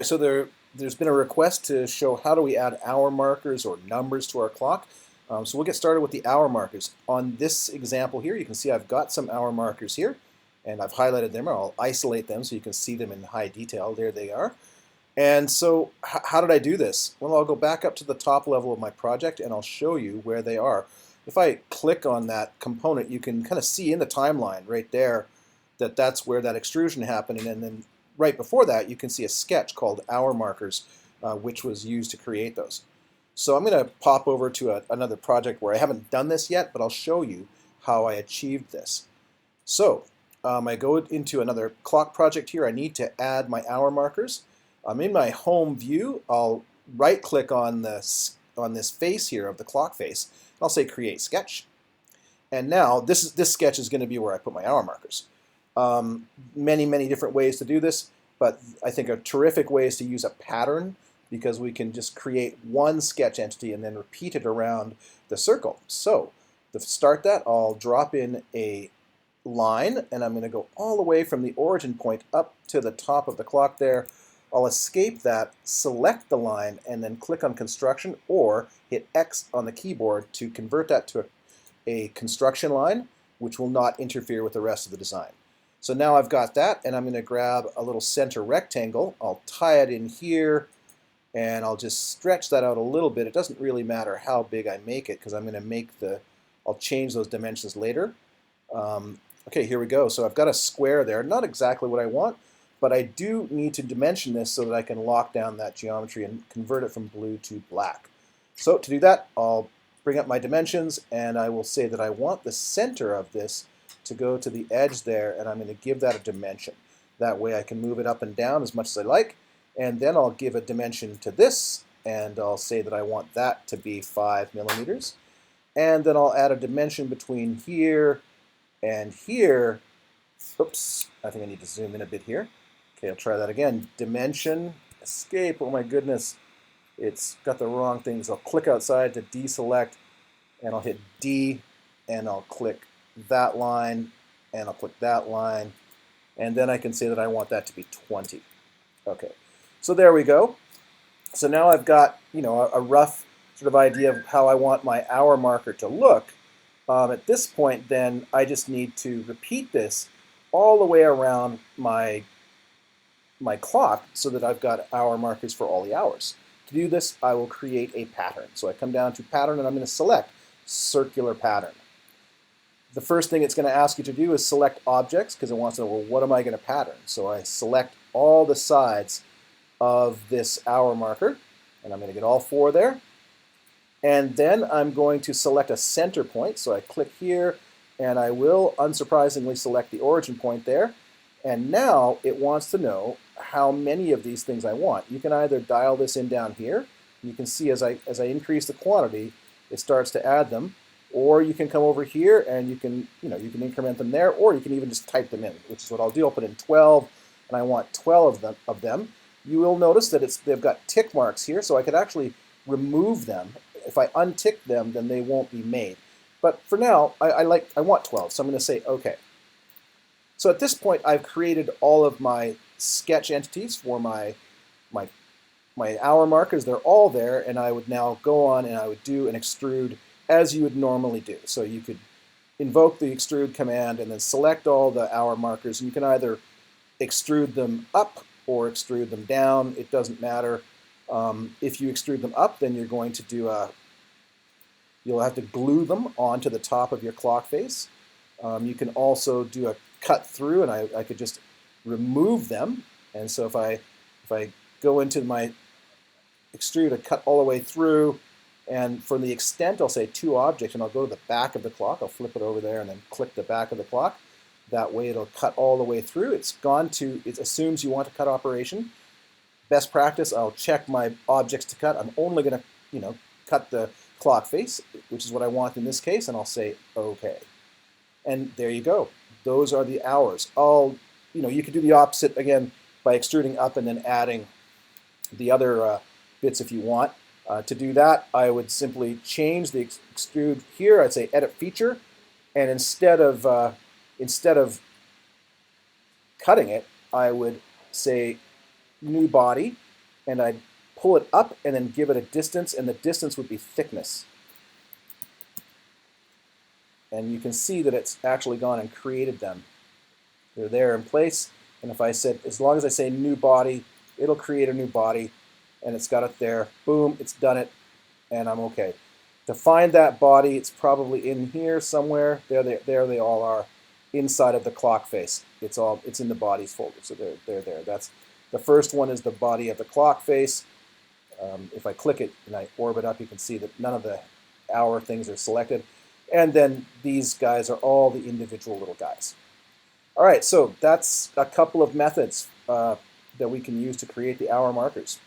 So there's been a request to show how do we add hour markers or numbers to our clock. So we'll get started with the hour markers. On this example here, you can see I've got some hour markers here, and I've highlighted them. I'll isolate them so you can see them in high detail. There they are. And so how did I do this? Well, I'll go back up to the top level of my project, and I'll show you where they are. If I click on that component, you can kind of see in the timeline right there that that's where that extrusion happened, and then right before that, you can see a sketch called hour markers, which was used to create those. So I'm going to pop over to another project where I haven't done this yet, but I'll show you how I achieved this. So I go into another clock project here. I need to add my hour markers. I'm in my home view. I'll right-click on this face here of the clock face. I'll say Create Sketch. And now this sketch is going to be where I put my hour markers. Many different ways to do this, but I think a terrific way is to use a pattern, because we can just create one sketch entity and then repeat it around the circle. So to start that, I'll drop in a line, and I'm going to go all the way from the origin point up to the top of the clock there. I'll escape that, select the line, and then click on construction, or hit X on the keyboard to convert that to a construction line, which will not interfere with the rest of the design. So now I've got that, and I'm going to grab a little center rectangle. I'll tie it in here, and I'll just stretch that out a little bit. It doesn't really matter how big I make it, because I'm going to I'll change those dimensions later. Okay, here we go. So I've got a square there. Not exactly what I want, but I do need to dimension this so that I can lock down that geometry and convert it from blue to black. So to do that, I'll bring up my dimensions, and I will say that I want the center of this to go to the edge there, and I'm going to give that a dimension. That way I can move it up and down as much as I like, and then I'll give a dimension to this, and I'll say that I want that to be 5 millimeters. And then I'll add a dimension between here and here. Oops, I think I need to zoom in a bit here. Okay, I'll try that again. Dimension, escape, oh my goodness. It's got the wrong things. I'll click outside to deselect, and I'll hit D, and I'll click that line, and I'll click that line, and then I can say that I want that to be 20. Okay, so there we go. So now I've got, a rough sort of idea of how I want my hour marker to look. At this point, then I just need to repeat this all the way around my clock so that I've got hour markers for all the hours. To do this, I will create a pattern. So I come down to Pattern, and I'm going to select Circular Pattern. The first thing it's going to ask you to do is select objects, because it wants to know, well, what am I going to pattern? So I select all the sides of this hour marker, and I'm going to get all 4 there. And then I'm going to select a center point. So I click here, and I will, unsurprisingly, select the origin point there. And now it wants to know how many of these things I want. You can either dial this in down here. You can see as I increase the quantity, it starts to add them. Or you can come over here and you can increment them there, or you can even just type them in, which is what I'll do. I'll put in 12, and I want 12 of them. You will notice that they've got tick marks here, so I could actually remove them. If I untick them, then they won't be made. But for now, I want 12, so I'm going to say OK. So at this point, I've created all of my sketch entities for my hour markers. They're all there, and I would now go on and I would do an extrude as you would normally do. So you could invoke the extrude command and then select all the hour markers, and you can either extrude them up or extrude them down. It doesn't matter. If you extrude them up, then you're going to do you'll have to glue them onto the top of your clock face. You can also do a cut through, and I could just remove them. And so if I go into my extrude, I cut all the way through, and for the extent, I'll say 2 objects, and I'll go to the back of the clock. I'll flip it over there and then click the back of the clock. That way it'll cut all the way through. It assumes you want a cut operation. Best practice, I'll check my objects to cut. I'm only going to, cut the clock face, which is what I want in this case, and I'll say OK. And there you go. Those are the hours. You could do the opposite again by extruding up and then adding the other bits if you want. To do that, I would simply change the extrude here. I'd say Edit Feature, and instead of cutting it, I would say New Body, and I'd pull it up and then give it a distance, and the distance would be thickness. And you can see that it's actually gone and created them. They're there in place, and if I said, as long as I say new body, it'll create a new body, and it's got it there. Boom, it's done it, and I'm okay. To find that body, it's probably in here somewhere. There they all are, inside of the clock face. It's in the bodies folder, so they're there. That's the first one is the body of the clock face. If I click it and I orbit up, you can see that none of the hour things are selected. And then these guys are all the individual little guys. All right, so that's a couple of methods that we can use to create the hour markers.